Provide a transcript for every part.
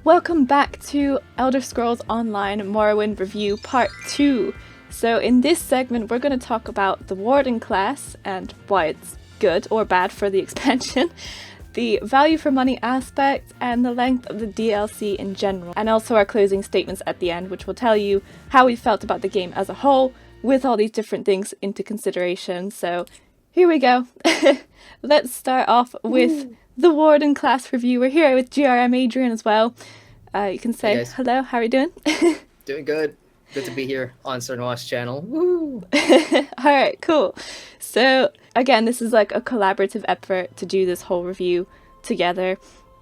Welcome back to Elder Scrolls Online Morrowind Review Part 2. So in this segment we're going to talk about the Warden class and why it's good or bad for the expansion, the value for money aspect, and the length of the DLC in general, and also our closing statements at the end, which will tell you how we felt about the game as a whole with all these different things into consideration. So here we go. Let's start off with the Warden class review. We're here with GRM Adrian as well. You can say Hey hello, how are you doing? doing good. Good to be here on Cerno's channel. Woo! Alright, cool. So again, this is like a collaborative effort to do this whole review together,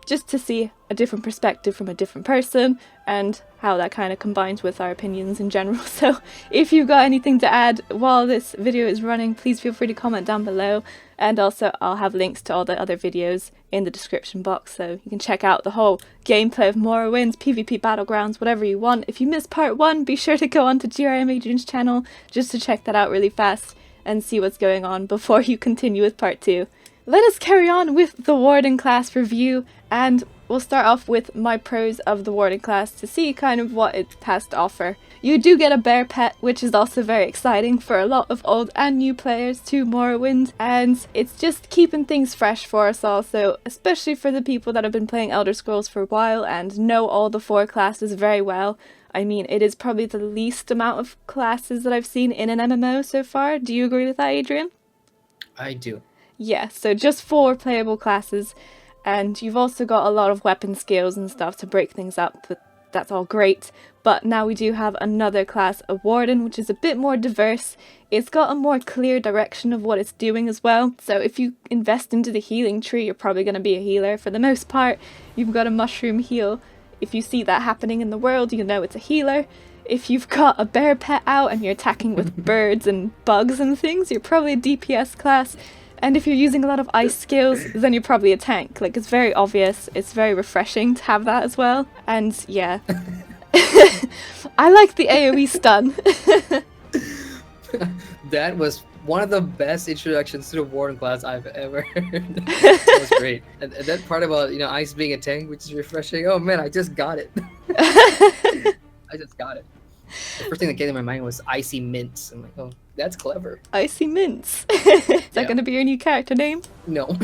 just to see a different perspective from a different person and how that kind of combines with our opinions in general. So if you've got anything to add while this video is running, please feel free to comment down below, and also I'll have links to all the other videos in the description box so you can check out the whole gameplay of Morrowind, PvP battlegrounds, whatever you want. If you missed part 1, be sure to go on to GRM Adrian's channel just to check that out really fast and see what's going on before you continue with part 2. Let us carry on with the Warden class review, and we'll start off with my pros of the Warden class to see kind of what it has to offer. You do get a bear pet, which is also very exciting for a lot of old and new players to Morrowind, and it's just keeping things fresh for us also, especially for the people that have been playing Elder Scrolls for a while and know all the 4 classes very well. I mean, it is probably the least amount of classes that I've seen in an MMO so far. Do you agree with that, Adrian? I do. Yeah, so just 4 playable classes, and you've also got a lot of weapon skills and stuff to break things up, but that's all great. But now we do have another class, a Warden, which is a bit more diverse. It's got a more clear direction of what it's doing as well. So if you invest into the healing tree, you're probably going to be a healer. For the most part, you've got a mushroom heal. If you see that happening in the world, you know it's a healer. If you've got a bear pet out and you're attacking with birds and bugs and things, you're probably a DPS class. And if you're using a lot of ice skills, then you're probably a tank. Like, it's very obvious. It's very refreshing to have that as well. And yeah. I like the AoE stun. That was one of the best introductions to the Warden class I've ever heard. That was great. And that part about, Ice being a tank, which is refreshing. Oh man, I just got it. I just got it. The first thing that came to my mind was Icy Mints. I'm like, oh, that's clever. Icy Mints. Is that going to be your new character name? No.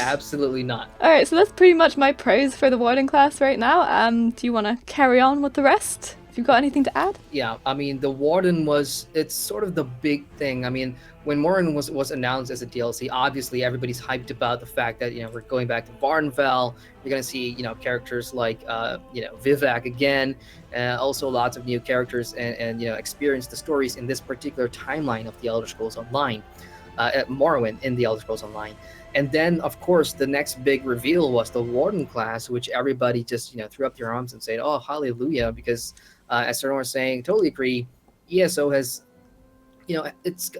Absolutely not. Alright, so that's pretty much my pros for the Warden class right now. Do you want to carry on with the rest? If you've got anything to add? Yeah, I mean, the Warden it's sort of the big thing. I mean, when Morrowind was announced as a DLC, obviously everybody's hyped about the fact that, we're going back to Varnval. You're going to see, characters like, Vivek again, also lots of new characters and experience the stories in this particular timeline of the Elder Scrolls Online, Morrowind in the Elder Scrolls Online. And then, of course, the next big reveal was the Warden class, which everybody just, threw up their arms and said, oh, hallelujah, because as Cerno was saying, totally agree, ESO has, it's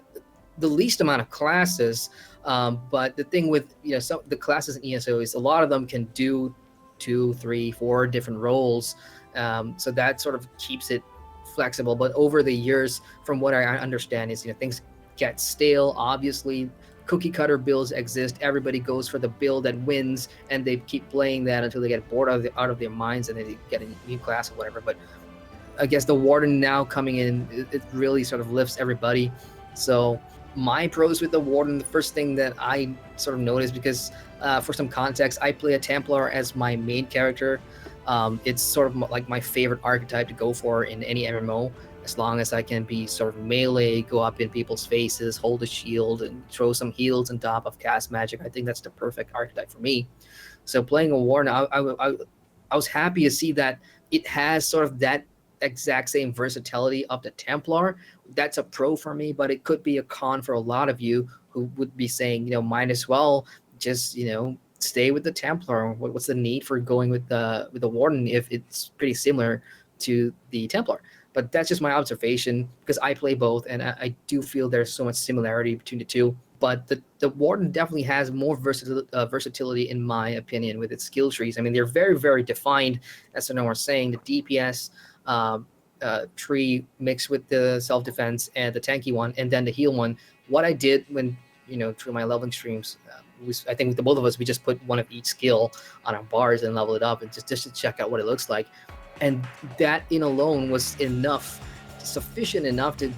the least amount of classes, but the thing with, some the classes in ESO is a lot of them can do 2, 3, 4 different roles, so that sort of keeps it flexible. But over the years, from what I understand, is things get stale. Obviously, cookie cutter builds exist. Everybody goes for the build that wins, and they keep playing that until they get bored out of their minds and they get a new class or whatever. But I guess the Warden now coming in, it really sort of lifts everybody. So my pros with the Warden, the first thing that I sort of noticed, because for some context, I play a Templar as my main character. It's sort of like my favorite archetype to go for in any MMO, as long as I can be sort of melee, go up in people's faces, hold a shield, and throw some heals on top of cast magic. I think that's the perfect archetype for me. So playing a Warden, I was happy to see that it has sort of that exact same versatility of the Templar. That's a pro for me, but it could be a con for a lot of you who would be saying, might as well just, stay with the Templar. What's the need for going with the Warden if it's pretty similar to the Templar? But that's just my observation, because I play both, and I do feel there's so much similarity between the two. But the Warden definitely has more versatility, in my opinion, with its skill trees. I mean, they're very, very defined, as I know we're saying. The DPS tree mixed with the self-defense and the tanky one, and then the heal one. What I did when, through my leveling streams, I think the both of us, we just put one of each skill on our bars and level it up, and just to check out what it looks like. And that in alone was sufficient enough to,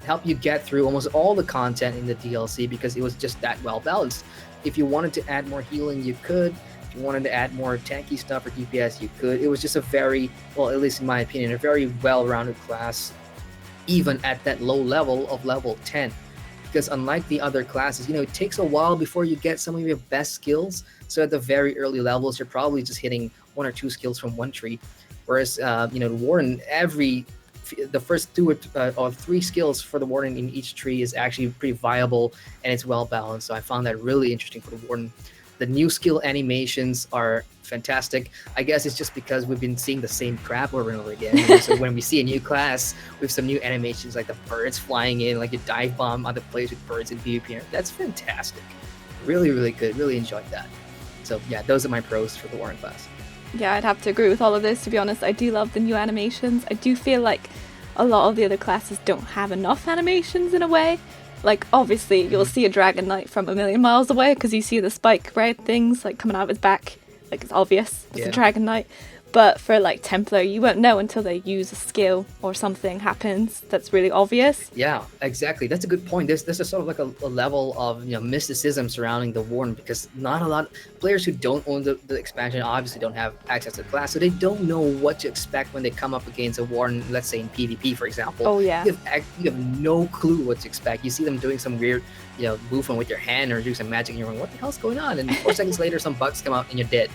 help you get through almost all the content in the DLC, because it was just that well balanced. If you wanted to add more healing, you could. If you wanted to add more tanky stuff or DPS, you could. It was just a very, well, at least in my opinion, a very well-rounded class, even at that low level of level 10. Because unlike the other classes, it takes a while before you get some of your best skills. So at the very early levels, you're probably just hitting one or two skills from one tree. Whereas, the Warden, the first two or three skills for the Warden in each tree is actually pretty viable, and it's well balanced. So I found that really interesting for the Warden. The new skill animations are fantastic. I guess it's just because we've been seeing the same crap over and over again. So when we see a new class with some new animations, like the birds flying in, like you dive bomb other players with birds in PvP, that's fantastic. Really, really good. Really enjoyed that. So yeah, those are my pros for the Warden class. Yeah, I'd have to agree with all of this, to be honest. I do love the new animations. I do feel like a lot of the other classes don't have enough animations in a way. Like, obviously, you'll see a Dragon Knight from a million miles away because you see the spike red things, like, coming out of his back. Like, it's obvious. It's a Dragon Knight. But for, like, Templar, you won't know until they use a skill or something happens that's really obvious. Yeah, exactly. That's a good point. There's a sort of like a level of mysticism surrounding the Warden, because not a lot players who don't own the expansion obviously don't have access to the class, so they don't know what to expect when they come up against a Warden, let's say in PvP, for example. Oh, yeah. You have no clue what to expect. You see them doing some weird movement with your hand or doing some magic, and you're going, what the hell's going on? And 4 seconds later, some bugs come out and you're dead.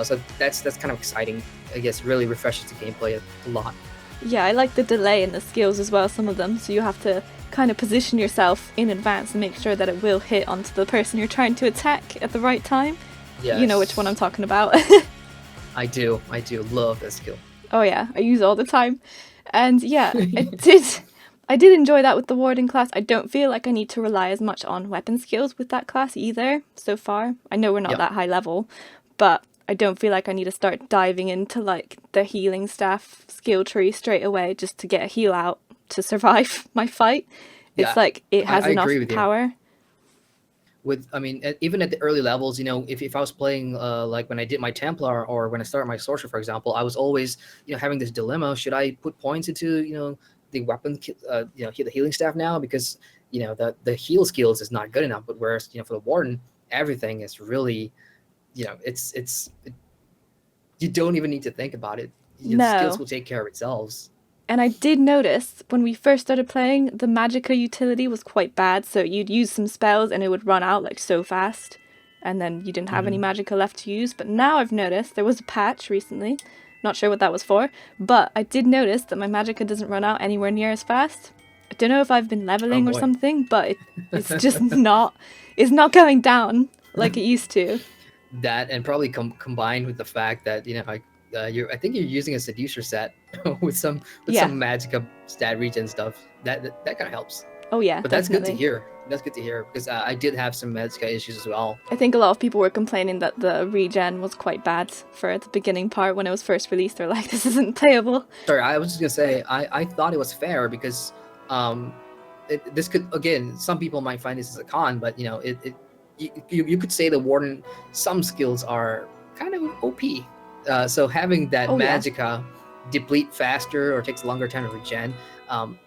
So that's kind of exciting. I guess really refreshes the gameplay a lot. Yeah, I like the delay in the skills as well, some of them. So you have to kind of position yourself in advance and make sure that it will hit onto the person you're trying to attack at the right time. Yes. You know which one I'm talking about. I do love that skill. Oh yeah, I use it all the time. And yeah, I did enjoy that with the Warden class. I don't feel like I need to rely as much on weapon skills with that class either so far. I know we're not that high level, but I don't feel like I need to start diving into like the healing staff skill tree straight away just to get a heal out to survive my fight. It's like it has enough power. Even at the early levels, if I was playing like when I did my Templar or when I started my Sorcerer, for example, I was always having this dilemma: should I put points into the weapon, the healing staff now, because the heal skills is not good enough. But whereas for the Warden, everything is really it's you don't even need to think about it. The skills will take care of itself. And I did notice when we first started playing, the Magicka utility was quite bad. So you'd use some spells and it would run out like so fast, and then you didn't have any Magicka left to use. But now I've noticed there was a patch recently, not sure what that was for, but I did notice that my Magicka doesn't run out anywhere near as fast. I don't know if I've been leveling or something, but it's just it's not going down like it used to. That, and probably combined with the fact that I think you're using a seducer set with some Magicka stat regen stuff. That kind of helps. Oh yeah, but that's good to hear. That's good to hear, because I did have some Magicka issues as well. I think a lot of people were complaining that the regen was quite bad for the beginning part when it was first released. They're like, this isn't playable. Sorry, I was just gonna say I thought it was fair, because this could, again, some people might find this as a con, but you could say the Warden, some skills are kind of OP. So having that Magicka deplete faster or takes a longer time to regen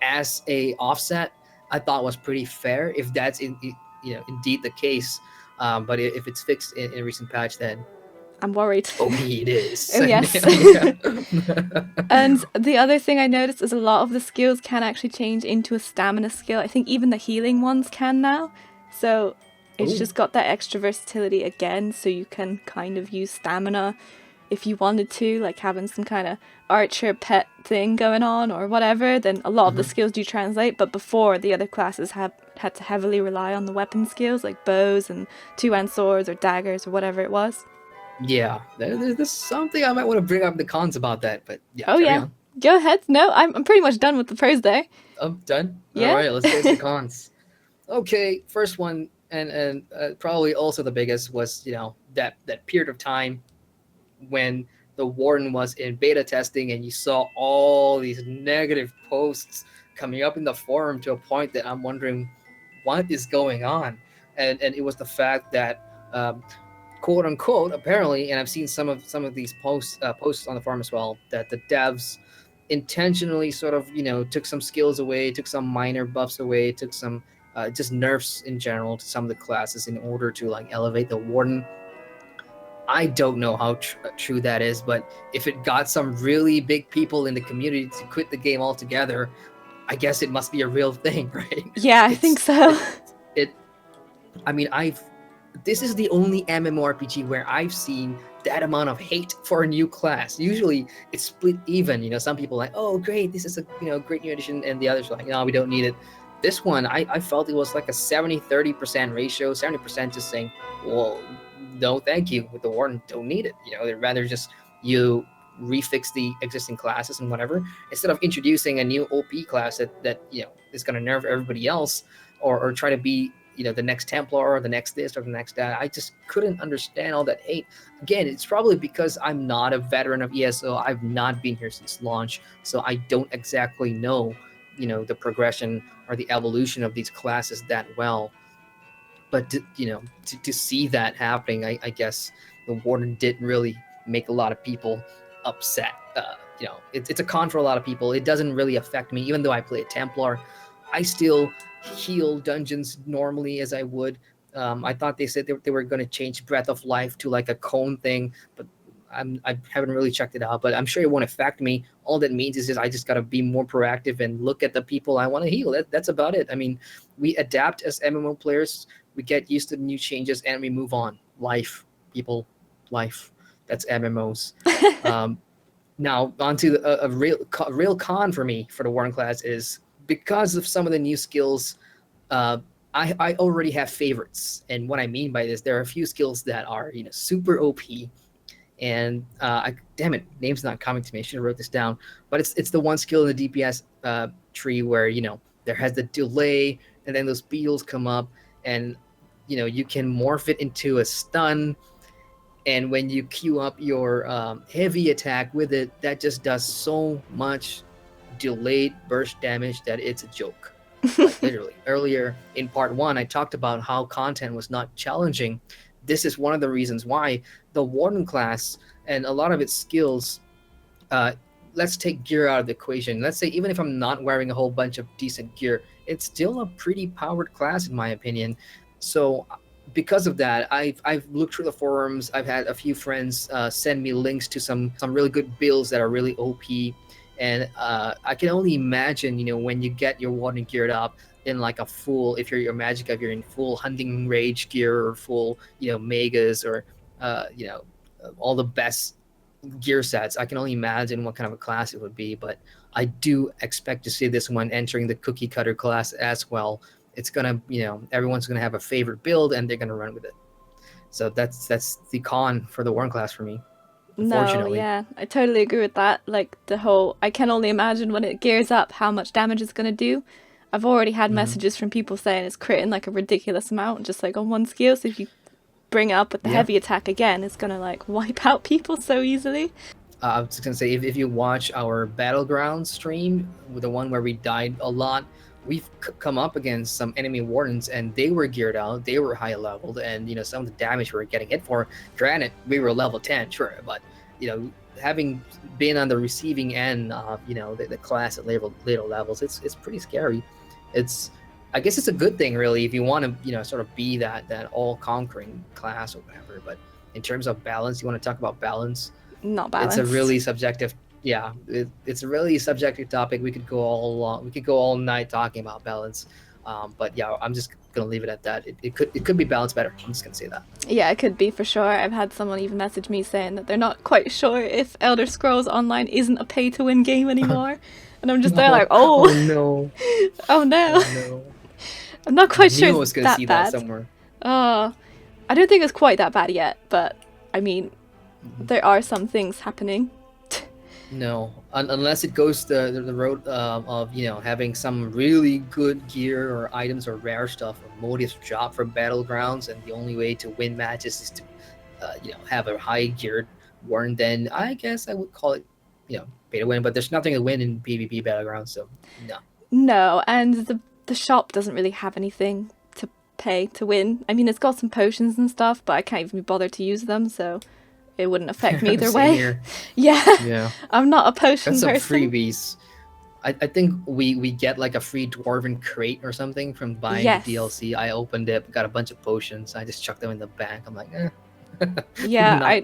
as a offset, I thought was pretty fair, if that's indeed the case. But if it's fixed in a recent patch, then I'm worried. OP it is. Oh yes. And the other thing I noticed is a lot of the skills can actually change into a stamina skill. I think even the healing ones can now. So it's just got that extra versatility again, so you can kind of use stamina if you wanted to, like having some kind of archer pet thing going on or whatever. Then a lot of the skills do translate, but before, the other classes had to heavily rely on the weapon skills, like bows and two-hand swords or daggers or whatever it was. Yeah, there's something I might want to bring up the cons about that, but yeah. Oh yeah, on. Go ahead. No, I'm pretty much done with the pros there. I'm done? Yeah. All right, let's get to the cons. Okay, first one, and probably also the biggest, was that period of time when the Warden was in beta testing, and you saw all these negative posts coming up in the forum to a point that I'm wondering what is going on. and it was the fact that quote unquote apparently, and I've seen some of these posts on the forum as well, that the devs intentionally sort of took some skills away, took some minor buffs away, took some just nerfs in general to some of the classes in order to like elevate the warden. I don't know how true that is, but if it got some really big people in the community to quit the game altogether, I guess it must be a real thing, right? Yeah, I think It's so. it. I mean, I've this is the only MMORPG where I've seen that amount of hate for a new class. Usually it's split even. Some people are like, oh great, this is a great new addition, and the others are like, no, we don't need it. This one, I felt it was like a 70-30% ratio, 70% just saying, well, no, thank you. With the Warden, don't need it. They'd rather just you refix the existing classes and whatever, instead of introducing a new OP class that is going to nerf everybody else, or try to be the next Templar or the next this or the next that. I just couldn't understand all that hate. Again, it's probably because I'm not a veteran of ESO. I've not been here since launch, so I don't exactly know the progression or the evolution of these classes that well. But to see that happening, I guess the Warden did really make a lot of people upset. It's a con for a lot of people. It doesn't really affect me, even though I play a Templar. I still heal dungeons normally as I would. I thought they said they were going to change Breath of Life to like a cone thing, but I haven't really checked it out. But I'm sure it won't affect me. All that means is I just got to be more proactive and look at the people I want to heal. That's about it. I mean, we adapt as MMO players. We get used to the new changes and we move on. Life, people, life. That's MMOs. Um, Now, onto a real con for me for the Warren class is because of some of the new skills. Uh, I already have favorites, and what I mean by this, there are a few skills that are super OP, and damn it, name's not coming to me. I should have wrote this down, but it's the one skill in the DPS tree where there has the delay, and then those beetles come up, and you can morph it into a stun, and when you queue up your heavy attack with it, that just does so much delayed burst damage that it's a joke. Like literally. Earlier in part 1, I talked about how content was not challenging. This is one of the reasons why the Warden class and a lot of its skills, uh, let's take gear out of the equation. Let's say even if I'm not wearing a whole bunch of decent gear, it's still a pretty powered class in my opinion. So because of that, I've looked through the forums. I've had a few friends send me links to some really good builds that are really OP, and I can only imagine when you get your Warden geared up in like a full, if you're your magic, if you're in full hunting rage gear or full megas or uh, you know all the best gear sets. I can only imagine what kind of a class it would be, but I do expect to see this one entering the cookie cutter class as well. It's gonna, everyone's gonna have a favorite build and they're gonna run with it. So that's the con for the Warren class for me, No, unfortunately. yeah, I totally agree with that. Like the whole, I can only imagine when it gears up how much damage it's gonna do. I've already had Hmm. messages from people saying it's critting like a ridiculous amount, just like on one skill. So if you bring it up with the Yeah. heavy attack again, it's gonna like wipe out people so easily. I was just gonna say, if you watch our battleground stream, the one where we died a lot, we've come up against some enemy wardens, and they were geared out, they were high leveled, and some of the damage we were getting hit for. Granted, we were level 10, sure, but having been on the receiving end of the class at later levels, it's pretty scary. It's I guess it's a good thing, really, if you want to sort of be that all conquering class or whatever. But in terms of balance, you want to talk about balance, Not it's a balanced. really subjective, yeah, it's a really subjective topic. We could go we could go all night talking about balance. But yeah, I'm just gonna leave it at that. It could be balanced better. I'm just gonna say that. Yeah, it could be for sure. I've had someone even message me saying that they're not quite sure if Elder Scrolls Online isn't a pay to win game anymore. And I'm just there No. like, oh, Oh no. oh no. Oh no. I'm not I quite sure knew I it's was gonna that see that bad. somewhere. Uh, I don't think it's quite that bad yet, but I mean, Mhm. there are some things happening. No, unless it goes the road of having some really good gear or items or rare stuff or motives drop from battlegrounds, and the only way to win matches is to have a high geared Warren. Then I guess I would call it pay to win. But there's nothing to win in PvP battlegrounds, so no. No, and the shop doesn't really have anything to pay to win. I mean, it's got some potions and stuff, but I can't even be bothered to use them, so it wouldn't affect me either Same way. here. Yeah, Yeah. I'm not a potion That's some person. freebies. I think we get like a free dwarven crate or something from buying the Yes. DLC. I opened it, got a bunch of potions. I just chucked them in the bank. I'm like, Yeah, not,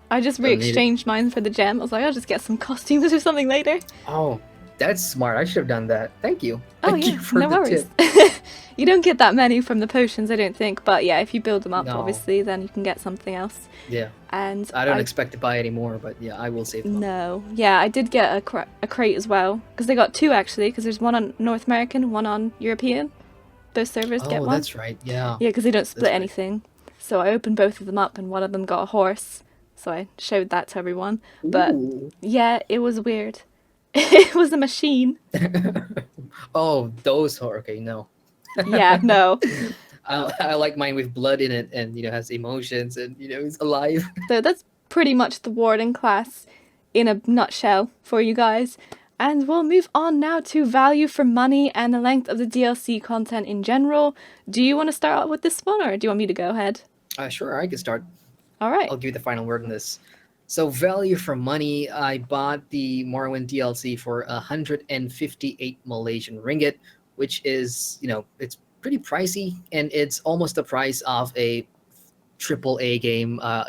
I just don't need it. re-exchanged mine for the gem. I was like, I'll just get some costumes or something later. Oh, that's smart. I should have done that. Thank you. Oh Thank yeah, you for no the worries. tip. You don't get that many from the potions, I don't think. But yeah, if you build them up, No. obviously, then you can get something else. Yeah. And I don't expect to buy any more, but yeah, I will save them up. No, yeah, I did get a crate as well because they got two actually. Because there's one on North American, one on European. Both servers get Oh, one. that's right. Yeah. Yeah, because they don't split right. anything. So I opened both of them up, and one of them got a horse. So I showed that to everyone. But Ooh. yeah, it was weird. It was a machine. Oh, those are okay. No. Yeah, no. I like mine with blood in it, and has emotions, and it's alive. So that's pretty much the Warden class in a nutshell for you guys. And we'll move on now to value for money and the length of the DLC content in general. Do you want to start out with this one, or do you want me to go ahead? Sure, I can start. All right. I'll give you the final word on this. So value for money, I bought the Morrowind DLC for 158 Malaysian ringgit, which is, it's pretty pricey, and it's almost the price of a AAA game, a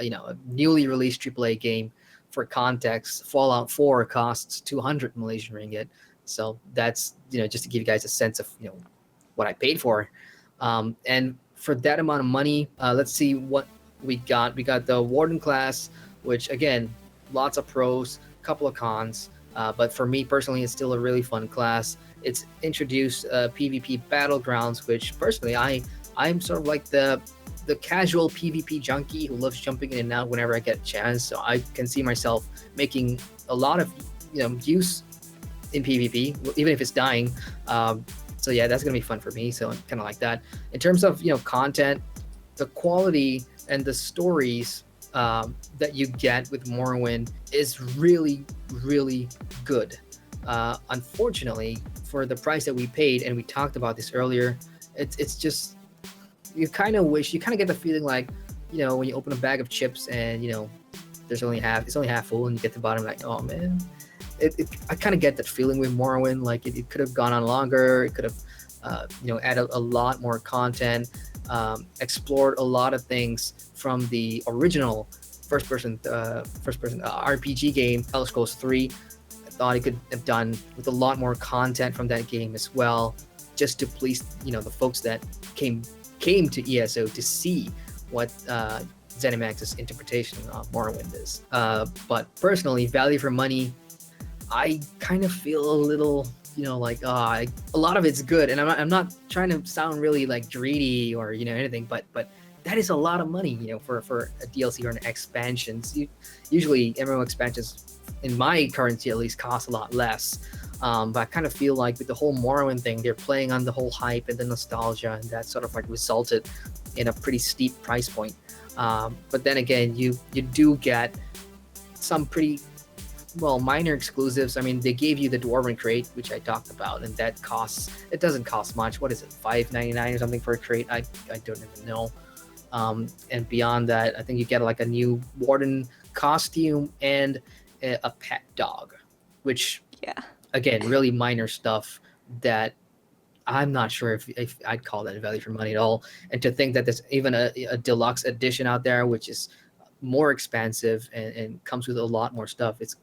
newly released AAA game. For context, Fallout 4 costs 200 Malaysian ringgit. So that's, just to give you guys a sense of, what I paid for. And for that amount of money, let's see what we got. We got the Warden class, which again, lots of pros, couple of cons. But for me personally, it's still a really fun class. It's introduced PvP battlegrounds, which personally I'm sort of like the casual PvP junkie who loves jumping in and out whenever I get a chance. So I can see myself making a lot of use in PvP, even if it's dying. So yeah, that's gonna be fun for me. So I'm kind of like that. In terms of content, the quality and the stories that you get with Morrowind is really, really good. Unfortunately, for the price that we paid, and we talked about this earlier, it's just, you kind of get the feeling like, when you open a bag of chips and it's only half full, and you get to the bottom, like, oh man. I kind of get that feeling with Morrowind. Like it could have gone on longer. It could have added a lot more content, explored a lot of things from the original first person RPG game, Elder Scrolls 3. I thought it could have done with a lot more content from that game as well, just to please the folks that came to ESO to see what Zenimax's interpretation of Morrowind is. But personally, value for money, I kind of feel a little, a lot of it's good, and I'm not trying to sound really like greedy or anything, but that is a lot of money, for a DLC or an expansion. Usually, MMO expansions, in my currency at least, cost a lot less. But I kind of feel like with the whole Morrowind thing, they're playing on the whole hype and the nostalgia, and that sort of like resulted in a pretty steep price point. But then again, you do get some pretty minor exclusives. I mean, they gave you the Dwarven crate, which I talked about, and it doesn't cost much. What is it, $5.99 or something for a crate? I don't even know. And beyond that, I think you get like a new Warden costume and a pet dog, which, Yeah. again, really minor stuff that I'm not sure if I'd call that value for money at all. And to think that there's even a deluxe edition out there, which is more expansive and comes with a lot more stuff. It's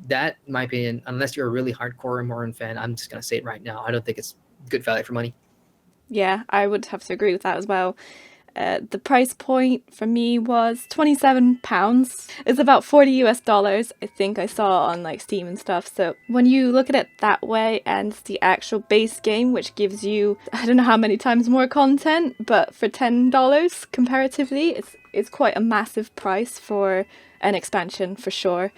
that, in my opinion, unless you're a really hardcore Morrowind fan, I'm just gonna say it right now, I don't think it's good value for money. Yeah, I would have to agree with that as well. The price point for me was £27. It's about $40 I think I saw on like Steam and stuff. So when you look at it that way, and the actual base game, which gives you, I don't know how many times more content, but for $10 comparatively, it's quite a massive price for an expansion for sure.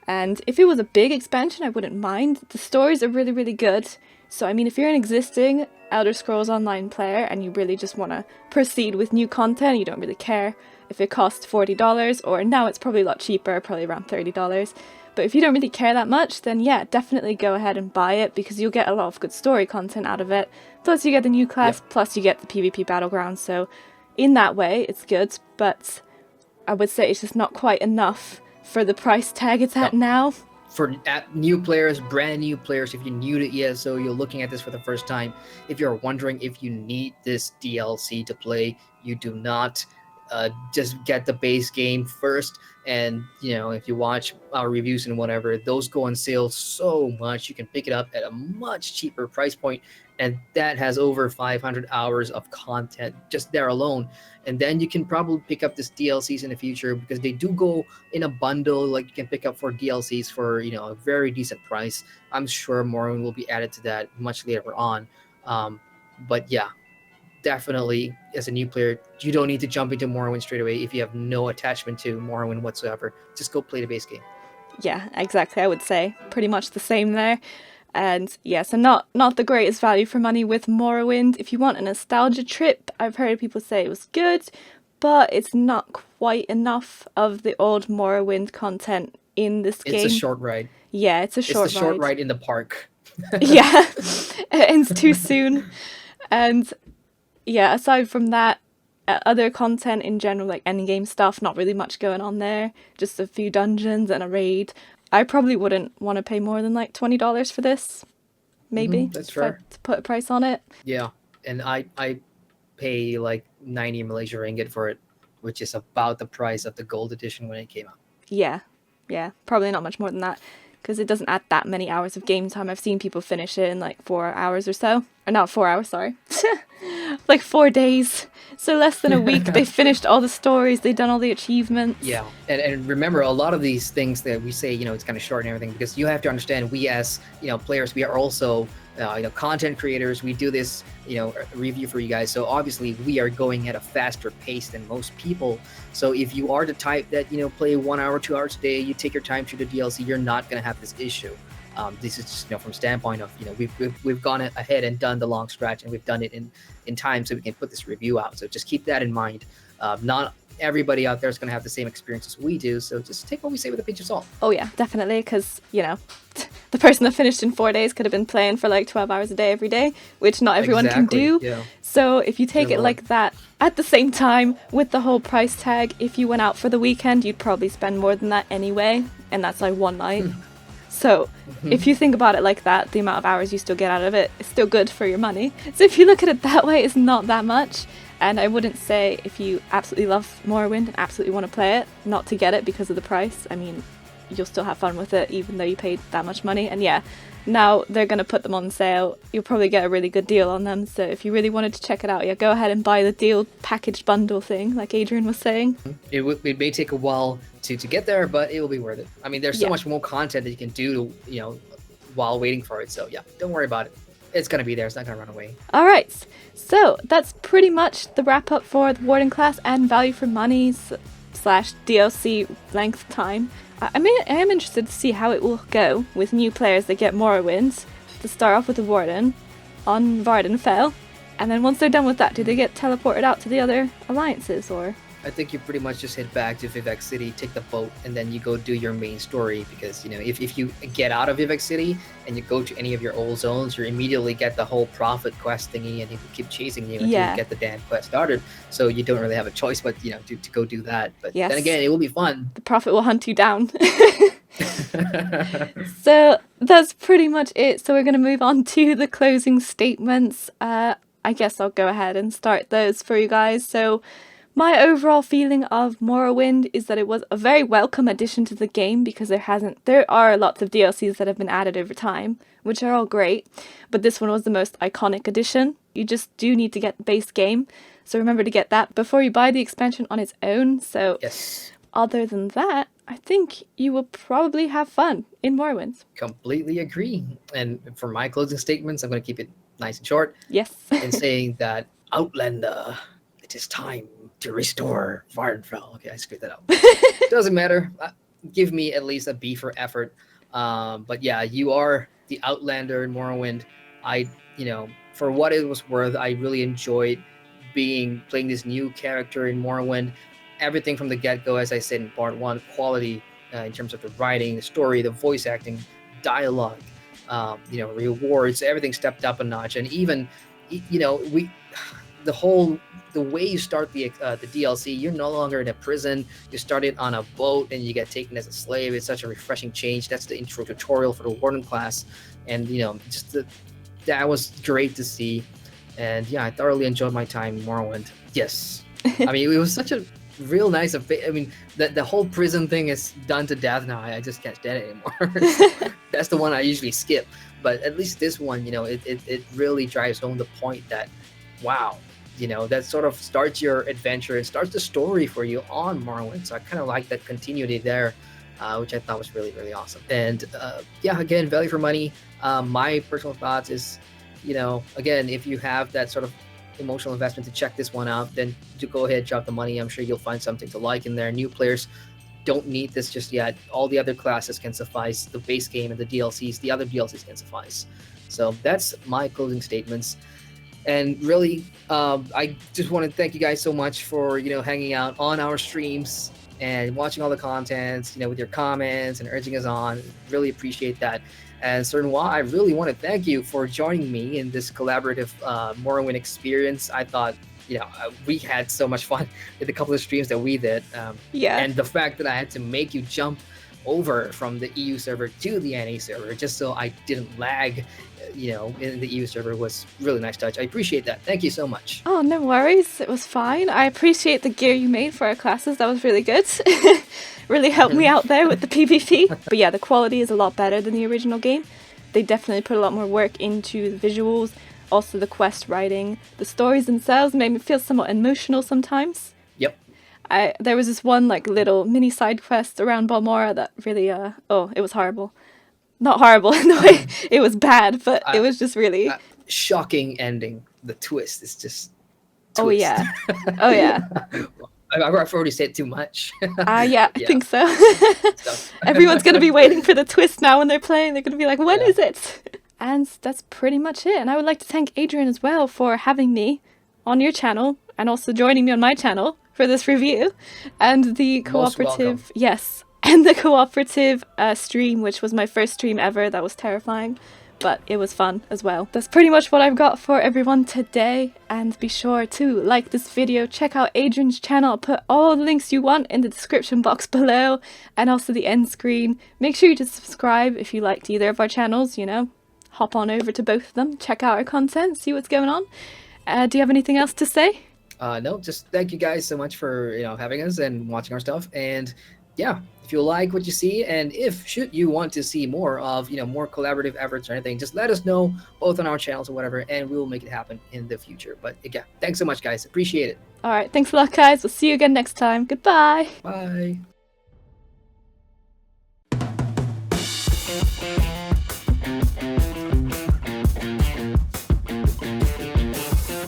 And if it was a big expansion, I wouldn't mind. The stories are really, really good. So, I mean, if you're an existing Elder Scrolls Online player and you really just want to proceed with new content, you don't really care if it costs $40, or now it's probably a lot cheaper, probably around $30. But if you don't really care that much, then yeah, definitely go ahead and buy it, because you'll get a lot of good story content out of it. Plus you get the new class, plus you get the PvP battleground. So in that way, it's good, but I would say it's just not quite enough for the price tag it's at now. For new players, brand new players, if you're new to ESO, you're looking at this for the first time, if you're wondering if you need this DLC to play, you do not. Just get the base game first, and if you watch our reviews and whatever, those go on sale so much. You can pick it up at a much cheaper price point, and that has over 500 hours of content just there alone. And then you can probably pick up this DLCs in the future, because they do go in a bundle. Like, you can pick up 4 DLCs for a very decent price. I'm sure Morrowind will be added to that much later on. But yeah, definitely, as a new player, you don't need to jump into Morrowind straight away if you have no attachment to Morrowind whatsoever. Just go play the base game. Yeah, exactly. I would say pretty much the same there. And yeah, so not the greatest value for money with Morrowind. If you want a nostalgia trip, I've heard people say it was good, but it's not quite enough of the old Morrowind content in this game. It's a short ride. Yeah, it's a short ride. It's a short ride in the park. Yeah, it ends too soon. And yeah, aside from that, other content in general, like endgame stuff, not really much going on there. Just a few dungeons and a raid. I probably wouldn't want to pay more than like $20 for this, maybe. That's fair. To put a price on it. Yeah, and I pay like 90 Malaysia ringgit for it, which is about the price of the gold edition when it came out. Yeah, probably not much more than that, because it doesn't add that many hours of game time. I've seen people finish it in like 4 hours or so. Or not 4 hours, sorry. Like 4 days. So less than a week, they finished all the stories, they've done all the achievements. Yeah, and remember, a lot of these things that we say, it's kind of short and everything, because you have to understand, we as players, we are also content creators. We do this review for you guys, so obviously we are going at a faster pace than most people. So if you are the type that play 1 hour, 2 hours a day, you take your time through the DLC, you're not going to have this issue. This is just from standpoint of we've gone ahead and done the long stretch, and we've done it in time, so we can put this review out. So just keep that in mind. Not everybody out there is going to have the same experience as we do, so just take what we say with a pinch of salt. Oh yeah, definitely, because the person that finished in 4 days could have been playing for like 12 hours a day every day, which not everyone can do. Yeah. So if you take it like that, at the same time with the whole price tag, if you went out for the weekend, you'd probably spend more than that anyway, and that's like one night. So if you think about it like that, the amount of hours you still get out of it is still good for your money. So if you look at it that way, it's not that much. And I wouldn't say, if you absolutely love Morrowind and absolutely want to play it, not to get it because of the price. I mean, you'll still have fun with it even though you paid that much money. And yeah, now they're going to put them on sale. You'll probably get a really good deal on them. So if you really wanted to check it out, yeah, go ahead and buy the deal package bundle thing, like Adrian was saying. It may take a while to get there, but it will be worth it. I mean, there's so much more content that you can do, while waiting for it. So yeah, don't worry about it. It's going to be there. It's not going to run away. All right. So that's pretty much the wrap up for the Warden class and value for money / DLC length time. I am interested to see how it will go with new players that get Morrowind to start off with the Warden on Vardenfell. And then once they're done with that, do they get teleported out to the other alliances, or? I think you pretty much just head back to Vivek City, take the boat, and then you go do your main story. Because if you get out of Vivek City and you go to any of your old zones, you immediately get the whole prophet quest thingy, and he will keep chasing you until you get the damn quest started. So you don't really have a choice but to go do that. But then again, it will be fun. The prophet will hunt you down. So that's pretty much it. So we're going to move on to the closing statements. I guess I'll go ahead and start those for you guys. So my overall feeling of Morrowind is that it was a very welcome addition to the game, because there are lots of DLCs that have been added over time, which are all great, but this one was the most iconic addition. You just do need to get the base game, so remember to get that before you buy the expansion on its own. So other than that, I think you will probably have fun in Morrowind. Completely agree. And for my closing statements, I'm going to keep it nice and short. Yes. In saying that, Outlander, it is time to restore Vardenfell. Okay, I screwed that out. Doesn't matter. Give me at least a B for effort. But yeah, you are the Outlander in Morrowind. For what it was worth, I really enjoyed playing this new character in Morrowind. Everything from the get-go, as I said in part 1, quality in terms of the writing, the story, the voice acting, dialogue, rewards, everything stepped up a notch. And even, we the whole the way you start the DLC, you're no longer in a prison. You started on a boat and you get taken as a slave. It's such a refreshing change. That's the intro tutorial for the Warden class, and that was great to see. And yeah, I thoroughly enjoyed my time in Morrowind. Yes, I mean it was such a real nice. I mean the whole prison thing is done to death now. I just can't stand it anymore. So that's the one I usually skip. But at least this one, it really drives home the point that, wow, that sort of starts your adventure and starts the story for you on Morrowind. So I kind of like that continuity there, which I thought was really, really awesome. And again, value for money. My personal thoughts is, again, if you have that sort of emotional investment to check this one out, then to go ahead, drop the money. I'm sure you'll find something to like in there. New players don't need this just yet. All the other classes can suffice. The base game and the other DLCs can suffice. So that's my closing statements. And really, I just want to thank you guys so much for, hanging out on our streams and watching all the content, with your comments and urging us on. Really appreciate that. And Sernwa, I really want to thank you for joining me in this collaborative Morrowind experience. I thought, we had so much fun with a couple of streams that we did. And the fact that I had to make you jump over from the EU server to the NA server just so I didn't lag, in the EU server was really nice touch. I appreciate that. Thank you so much. Oh, no worries. It was fine. I appreciate the gear you made for our classes. That was really good. Really helped me out there with the PvP. But yeah, the quality is a lot better than the original game. They definitely put a lot more work into the visuals, also the quest writing. The stories themselves made me feel somewhat emotional sometimes. Yep. There was this one little mini side quest around Balmora that really, it was horrible. Not horrible in the way it was bad, but it was just really shocking ending. The twist is just twist. Oh yeah. I've already said too much. I think so. Everyone's going to be waiting for the twist now when they're playing. They're going to be like, when is it? And that's pretty much it. And I would like to thank Adrian as well for having me on your channel and also joining me on my channel for this review. And the cooperative, and the cooperative stream, which was my first stream ever. That was terrifying, but it was fun as well. That's pretty much what I've got for everyone today. And be sure to like this video, check out Adrian's channel. I'll put all the links you want in the description box below and also the end screen. Make sure you just subscribe if you liked either of our channels, hop on over to both of them, check out our content, see what's going on. Do you have anything else to say? No, just thank you guys so much for having us and watching our stuff. And yeah, if you like what you see, and should you want to see more of more collaborative efforts or anything, just let us know both on our channels or whatever, and we will make it happen in the future. But again, thanks so much, guys. Appreciate it. All right, thanks a lot, guys. We'll see you again next time. Goodbye. Bye.